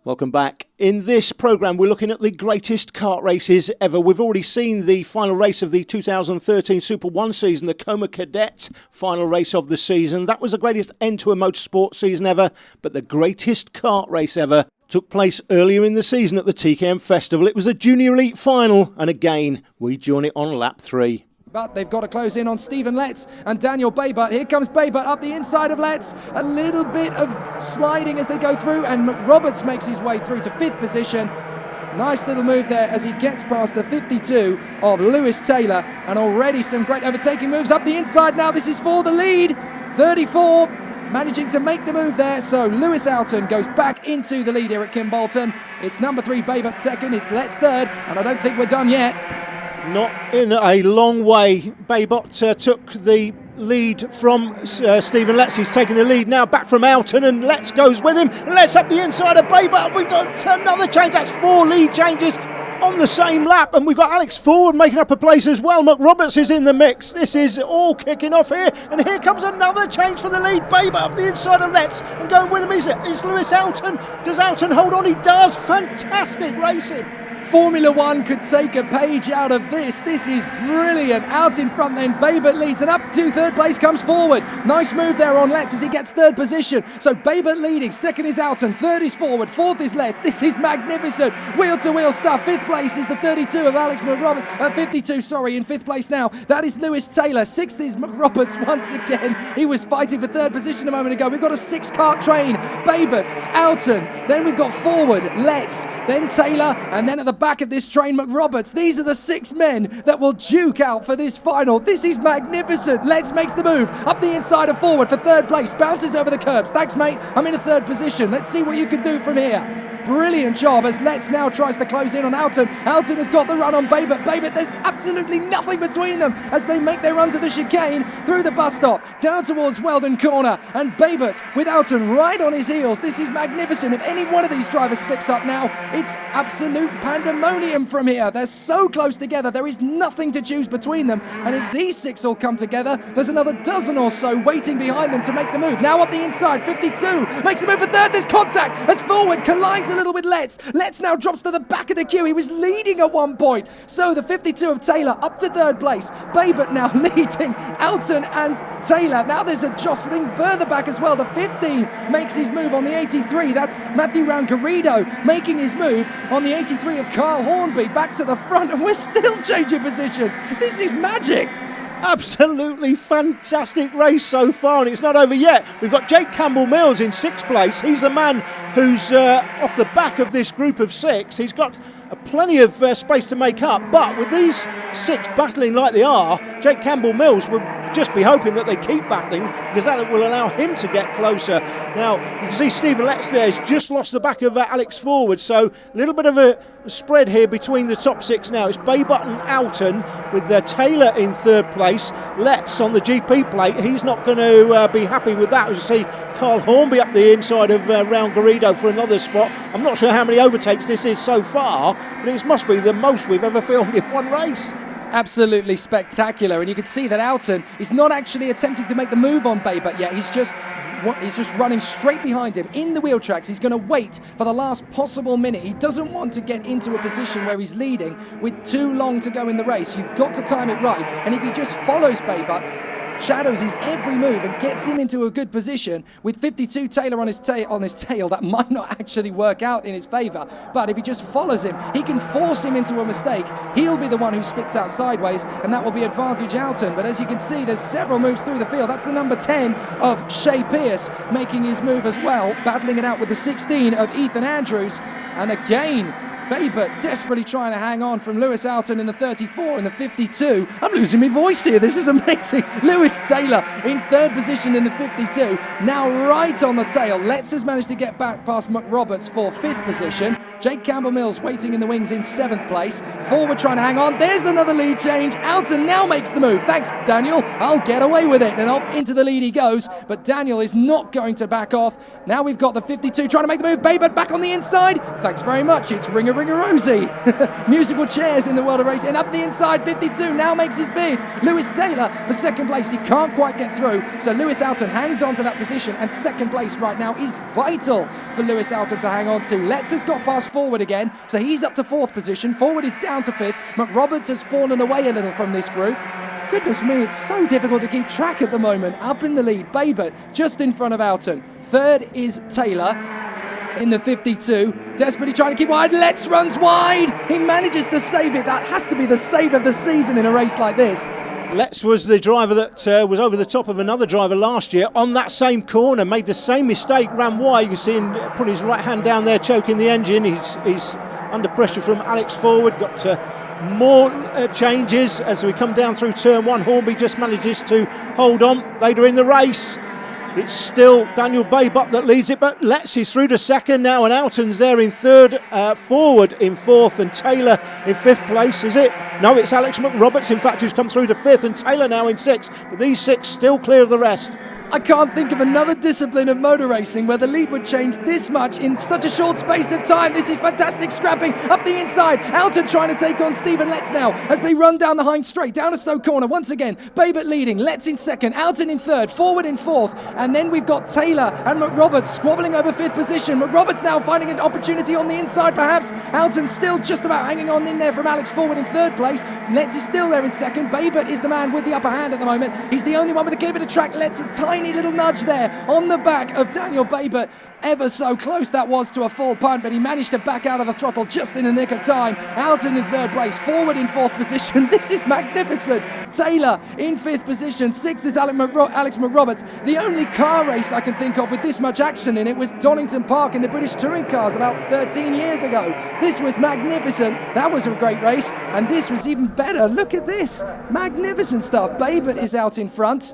Welcome back. In this programme, we're looking at the greatest kart races ever. We've already seen the final race of the 2013 Super 1 season, the Coma Cadet final race of the season. That was the greatest end to a motorsport season ever, but the greatest kart race ever took place earlier in the season at the TKM Festival. It was the Junior Elite final, and again, we join it on lap 3. But they've got to close in on Stephen Letts and Daniel Baybut. Here comes Baybut up the inside of Letts. A little bit of sliding as they go through, and McRoberts makes his way through to 5th position. Nice little move there as he gets past the 52 of Lewis Taylor, and already some great overtaking moves up the inside now. This is for the lead. 34 managing to make the move there, so Lewis Alton goes back into the lead here at Kimbolton. It's number 3 Baybut second, it's Letts third, and I don't think we're done yet. Not in a long way. Baybot took the lead from Stephen Letts. He's taking the lead now back from Alton, and Letts goes with him. And Letts up the inside of Baybot. We've got another change. That's 4 lead changes on the same lap, and we've got Alex Forward making up a place as well. McRoberts is in the mix. This is all kicking off here, and here comes another change for the lead. Baybot up the inside of Letts, and going with him is Lewis Alton. Does Alton hold on? He does. Fantastic racing. Formula One could take a page out of this. This is brilliant. Out in front then, Baybut leads, and up to 3rd place comes Forward. Nice move there on Letts as he gets 3rd position. So Baybut leading, 2nd is Alton, 3rd is Forward, 4th is Letts. This is magnificent. Wheel-to-wheel stuff. 5th place is the 32 of Alex McRoberts. 52, sorry, in 5th place now. That is Lewis Taylor. 6th is McRoberts once again. He was fighting for 3rd position a moment ago. We've got a 6-kart train. Baybut, Alton, then we've got Forward, Letts, then Taylor, and then at the back of this train, McRoberts. These are the 6 men that will duke out for this final. This is magnificent. Letts makes the move up the inside of Forward for 3rd place. Bounces over the curbs. Thanks, mate. I'm in a 3rd position. Let's see what you can do from here. Brilliant job as Letts now tries to close in on Alton. Alton has got the run on Baybut. Baybut, there's absolutely nothing between them as they make their run to the chicane through the bus stop, down towards Weldon Corner, and Baybut with Alton right on his heels. This is magnificent. If any one of these drivers slips up now, it's absolute pandemonium from here. They're so close together, there is nothing to choose between them, and if these 6 all come together, there's another dozen or so waiting behind them to make the move. Now up the inside, 52 makes the move for 3rd. There's contact as Forward collides a little with Letts. Letts now drops to the back of the queue. He was leading at one point. So the 52 of Taylor up to 3rd place. Baybut now leading Alton and Taylor. Now there's a jostling further back as well. The 15 makes his move on the 83. That's Matthew Rangarido making his move on the 83 of Carl Hornby back to the front, and we're still changing positions. This is magic. Absolutely fantastic race so far, and it's not over yet. We've got Jake Campbell-Mills in 6th place. He's the man who's off the back of this group of 6. He's got plenty of space to make up, but with these 6 battling like they are, Jake Campbell-Mills will just be hoping that they keep battling, because that will allow him to get closer. Now, you can see Stephen Letts there has just lost the back of Alex Forward, so a little bit of a spread here between the top 6 now. It's Baybut and Alton with Taylor in 3rd place. Letts on the GP plate, he's not going to be happy with that. As you see, Carl Hornby up the inside of Raul Garrido for another spot. I'm not sure how many overtakes this is so far, but it must be the most we've ever filmed in one race. Absolutely spectacular, and you can see that Alton is not actually attempting to make the move on Baybut yet. He's just running straight behind him in the wheel tracks. He's going to wait for the last possible minute. He doesn't want to get into a position where he's leading with too long to go in the race. You've got to time it right, and if he just follows Baybut, shadows his every move and gets him into a good position with 52 Taylor on his tail, that might not actually work out in his favour, but if he just follows him, he can force him into a mistake. He'll be the one who spits out sideways, and that will be advantage Alton. But as you can see, there's several moves through the field. That's the number 10 of Shea Pierce making his move as well, battling it out with the 16 of Ethan Andrews, and again Baybut desperately trying to hang on from Lewis Alton in the 34 and the 52. I'm losing my voice here. This is amazing. Lewis Taylor in 3rd position in the 52. Now right on the tail. Letts has managed to get back past McRoberts for 5th position. Jake Campbell-Mills waiting in the wings in 7th place. Forward trying to hang on. There's another lead change. Alton now makes the move. Thanks, Daniel. I'll get away with it. And off into the lead he goes. But Daniel is not going to back off. Now we've got the 52 trying to make the move. Baybut back on the inside. Thanks very much. It's Ringer Ringarosi. Musical chairs in the world of racing. Up the inside, 52 now makes his bid. Lewis Taylor for second place. He can't quite get through, so Lewis Alton hangs on to that position, and second place right now is vital for Lewis Alton to hang on to. Letts has got past Forward again, so he's up to fourth position. Forward is down to fifth. McRoberts has fallen away a little from this group. Goodness me, it's so difficult to keep track at the moment. Up in the lead, Babert just in front of Alton. Third is Taylor in the 52, desperately trying to keep wide. Letts runs wide. He manages to save it. That has to be the save of the season in a race like this. Letts was the driver that was over the top of another driver last year on that same corner, made the same mistake, ran wide. You can see him put his right hand down there, choking the engine. He's under pressure from Alex Forward. Got more changes as we come down through turn one. Hornby just manages to hold on later in the race. It's still Daniel Babert that leads it, but Letts is through to second now, and Alton's there in third, Forward in fourth, and Taylor in fifth place, is it? No, it's Alex McRoberts, in fact, who's come through to fifth, and Taylor now in sixth, but these six still clear of the rest. I can't think of another discipline of motor racing where the lead would change this much in such a short space of time. This is fantastic scrapping up the inside. Alton trying to take on Stephen Letts now as they run down the hind straight, down a slow corner. Once again, Babert leading, Letts in second, Alton in third, Forward in fourth, and then we've got Taylor and McRoberts squabbling over fifth position. McRoberts now finding an opportunity on the inside perhaps. Alton still just about hanging on in there from Alex Forward in third place. Letts is still there in second. Babert is the man with the upper hand at the moment. He's the only one with a clear bit of track. Letts a tiny little nudge there on the back of Daniel Babert. Ever so close that was to a full punt, but he managed to back out of the throttle just in the nick of time. Alton in third place, Forward in fourth position. This is magnificent. Taylor in fifth position. Sixth is Alex McRoberts. The only car race I can think of with this much action in it was Donington Park in the British Touring Cars about 13 years ago. This was magnificent. That was a great race, and this was even better. Look at this. Magnificent stuff. Babert is out in front.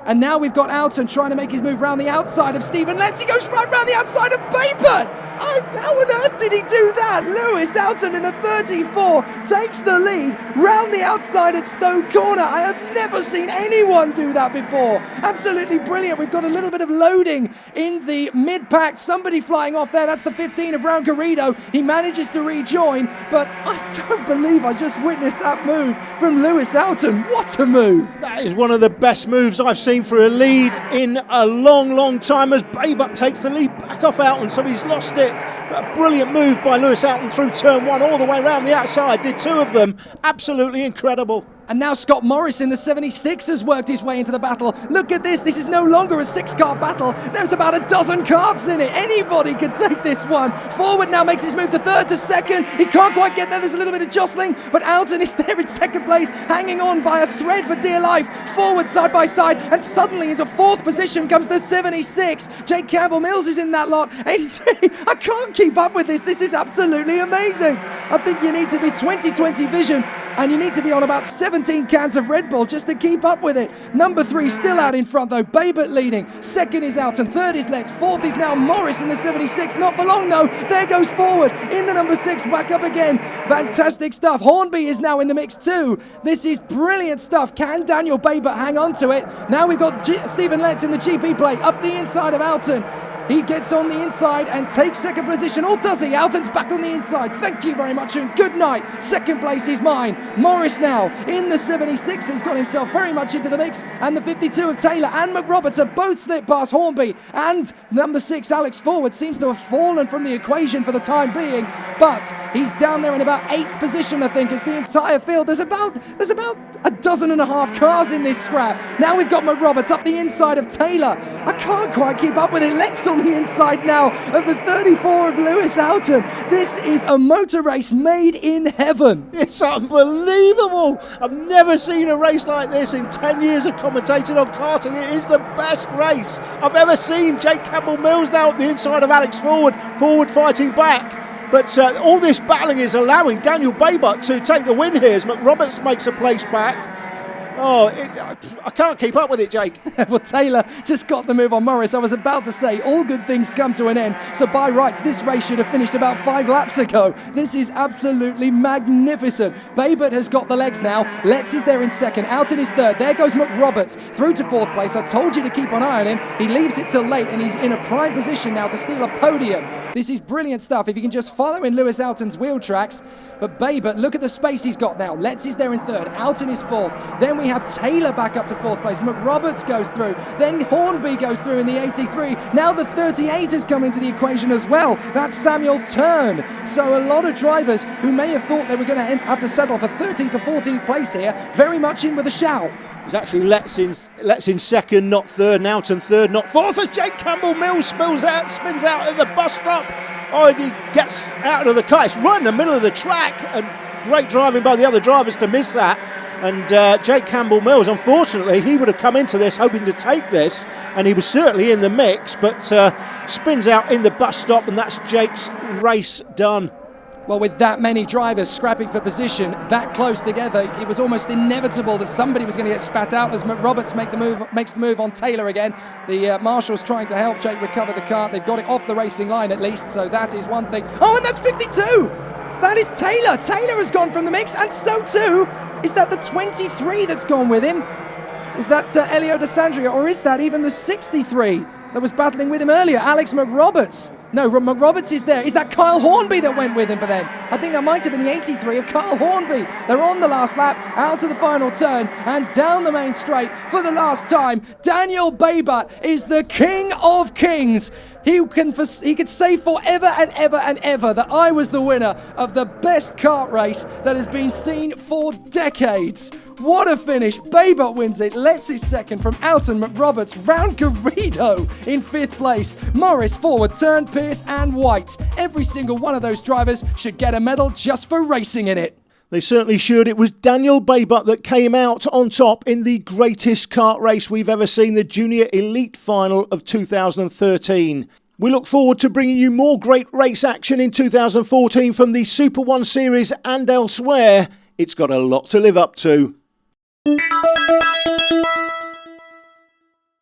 And now we've got Alton trying to make his move round the outside of Stephen Letts. He goes right round the outside of Babert. How on earth did he do that? Lewis Alton in the 34 takes the lead round the outside at Stowe Corner. I have never seen anyone do that before. Absolutely brilliant. We've got a little bit of loading in the mid-pack. Somebody flying off there. That's the 15 of Raul Garrido. He manages to rejoin, but I don't believe I just witnessed that move from Lewis Alton. What a move. That is one of the best moves I've seen for a lead in a long, long time, as Babert takes the lead back off Alton, so he's lost it. But a brilliant move by Lewis Alton through turn one all the way around the outside. Did two of them. Absolutely incredible. And now Scott Morris in the 76 has worked his way into the battle. Look at this. This is no longer a six-car battle. There's about a dozen karts in it. Anybody could take this one. Forward now makes his move to third to second. He can't quite get there. There's a little bit of jostling, but Alton is there in second place, hanging on by a thread for dear life. Forward side by side, and suddenly into fourth position comes the 76. Jake Campbell-Mills is in that lot. 83. I can't keep up with this. This is absolutely amazing. I think you need to be 20/20 vision, and you need to be on about 17 cans of Red Bull just to keep up with it. Number 3 still out in front though. Babert leading. Second is Alton. Third is Letts. Fourth is now Morris in the 76. Not for long though. There goes Forward in the number 6. Back up again. Fantastic stuff. Hornby is now in the mix too. This is brilliant stuff. Can Daniel Babert hang on to it? Now we've got Stephen Letts in the GP plate up the inside of Alton. He gets on the inside and takes second position. Or does he? Alton's back on the inside. Thank you very much and good night. Second place is mine. Morris now in the 76 has got himself very much into the mix. And the 52 of Taylor and McRoberts have both slipped past Hornby. And number 6, Alex Forward, seems to have fallen from the equation for the time being. But he's down there in about 8th position, I think, as the entire field. There's about a dozen and a half cars in this scrap. Now we've got McRoberts up the inside of Taylor. I can't quite keep up with it. Let's on the inside now of the 34 of Lewis Alton. This is a motor race made in heaven. It's unbelievable. I've never seen a race like this in 10 years of commentating on karting. It is the best race I've ever seen. Jake Campbell-Mills now at the inside of Alex Forward fighting back. But all this battling is allowing Daniel Babert to take the win here as McRoberts makes a place back. Oh, I can't keep up with it, Jake. Well, Taylor just got the move on Morris. I was about to say, all good things come to an end. So by rights, this race should have finished about 5 laps ago. This is absolutely magnificent. Babert has got the legs now. Letts is there in second. Out in his third. There goes McRoberts through to 4th place. I told you to keep an eye on him. He leaves it till late, and he's in a prime position now to steal a podium. This is brilliant stuff. If you can just follow in Lewis Alton's wheel tracks. But Babert, look at the space he's got now. Letts is there in third. Out in his 4th. Then we have Taylor back up to 4th place. McRoberts goes through. Then Hornby goes through in the 83. Now the 38 has come into the equation as well. That's Samuel Turn. So a lot of drivers who may have thought they were going to have to settle for 13th or 14th place here, very much in with a shout. It's actually Letts in second, not third. Alton third, not fourth. As Jake Campbell-Mills spins out at the bus stop. Oh, he gets out of the car. It's right in the middle of the track, and great driving by the other drivers to miss that. And Jake Campbell-Mills, unfortunately, he would have come into this hoping to take this, and he was certainly in the mix, but spins out in the bus stop, and that's Jake's race done. Well, with that many drivers scrapping for position, that close together, it was almost inevitable that somebody was going to get spat out as McRoberts makes the move on Taylor again. The marshals trying to help Jake recover the car. They've got it off the racing line at least, so that is one thing. Oh, and that's 52! That is Taylor. Taylor has gone from the mix, and so too is that the 23 that's gone with him. Is that Elio DeSandria, or is that even the 63 that was battling with him earlier? Alex McRoberts. No, McRoberts is there. Is that Kyle Hornby that went with him? But then I think that might have been the 83 of Kyle Hornby. They're on the last lap, out to the final turn, and down the main straight for the last time. Daniel Babert is the king of kings. He could say forever and ever and ever that I was the winner of the best kart race that has been seen for decades. What a finish. Babert wins it. Letts is second from Alton, McRoberts, round Garrido in 5th place. Morris, Forward, Turn, Pierce and White. Every single one of those drivers should get a medal just for racing in it. They certainly should. It was Daniel Babert that came out on top in the greatest kart race we've ever seen, the Junior Elite Final of 2013. We look forward to bringing you more great race action in 2014 from the Super 1 Series and elsewhere. It's got a lot to live up to.